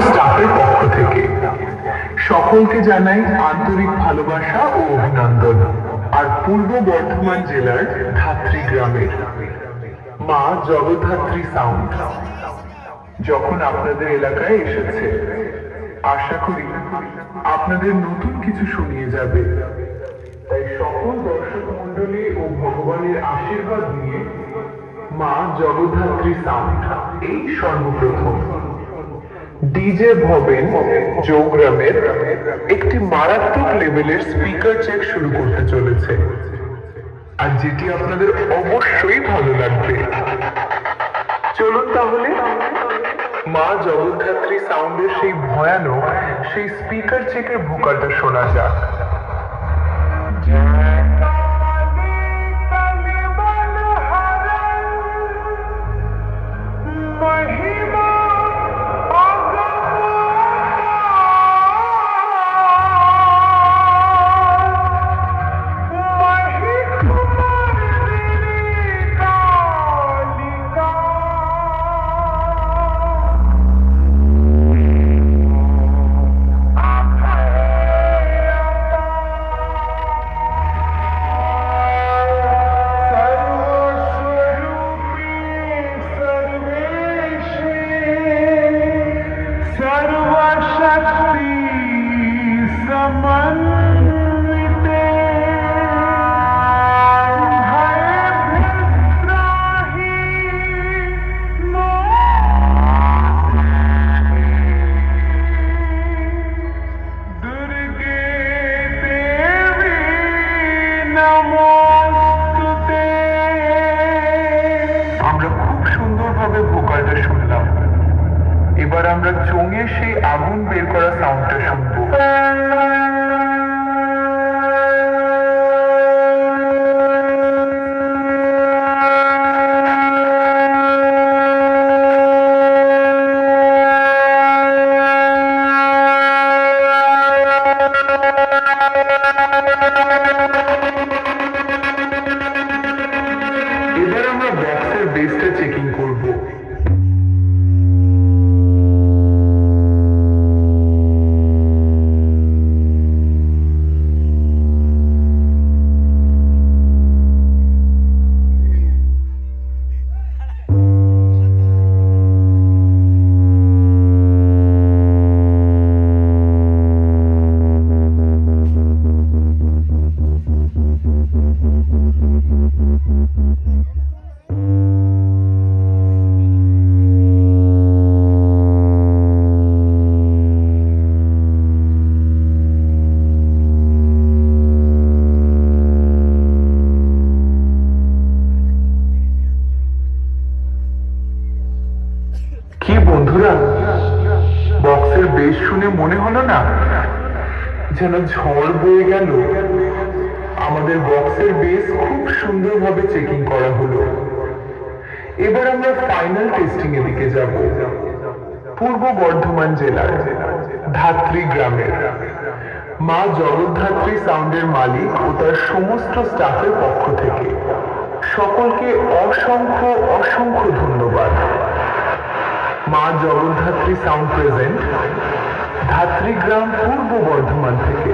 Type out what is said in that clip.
স্টাফের পক্ষ থেকে সকলকে জানাই আন্তরিক ভালোবাসা ও অভিনন্দন। আর পূর্ব বর্ধমান জেলার ধাত্রী গ্রামের মা জগদ্ধাত্রী সাউন্ড যখন আপনাদের এলাকায় এসেছে, আশা করি আপনাদের নতুন কিছু শুনিয়ে যাবে। তাই সকল দর্শক মন্ডলী ও ভগবানের আশীর্বাদ নিয়ে মা জগদ্ধাত্রী সাউন্ড এই সর্বপ্রথম ডিজে ভবেন চৌগ্রামের একটি মারাত্মক লেভেলের স্পিকার চেক শুরু করতে চলেছে, আর যেটি আপনাদের অবশ্যই ভালো লাগবে। চলুন তাহলে মা জগদ্ধাত্রী সাউন্ডের সেই ভয়ানক সেই স্পিকার চেকের ভোকালটা শোনা যাক। আমরা খুব সুন্দরভাবে ভোকালটা শুনলাম, এবার আমরা চোঙে সেই আগুন বের করা সাউন্ডটা শুনবো। এবার আমরা বক্সের বেসটা চেকিং করব। কি বন্ধুরা, বক্সের বেস শুনে মনে হলো না যেন ঝড় বয়ে গেল? আমাদের বক্সের বেস খুব সুন্দরভাবে চেকিং করা হলো। এবার আমরা ফাইনাল টেস্টিং এর দিকে যাব। পূর্ব বর্ধমান জেলার ধাত্রী গ্রামের মা জগদ্ধাত্রী সাউন্ডের মালিক ও তার সমস্ত স্টাফের পক্ষ থেকে সকলকে অসংখ্য অসংখ্য ধন্যবাদ। মা জগদ্ধাত্রী সাউন্ড প্রেজেন্ট, ধাত্রী গ্রাম, পূর্ব বর্ধমান থেকে।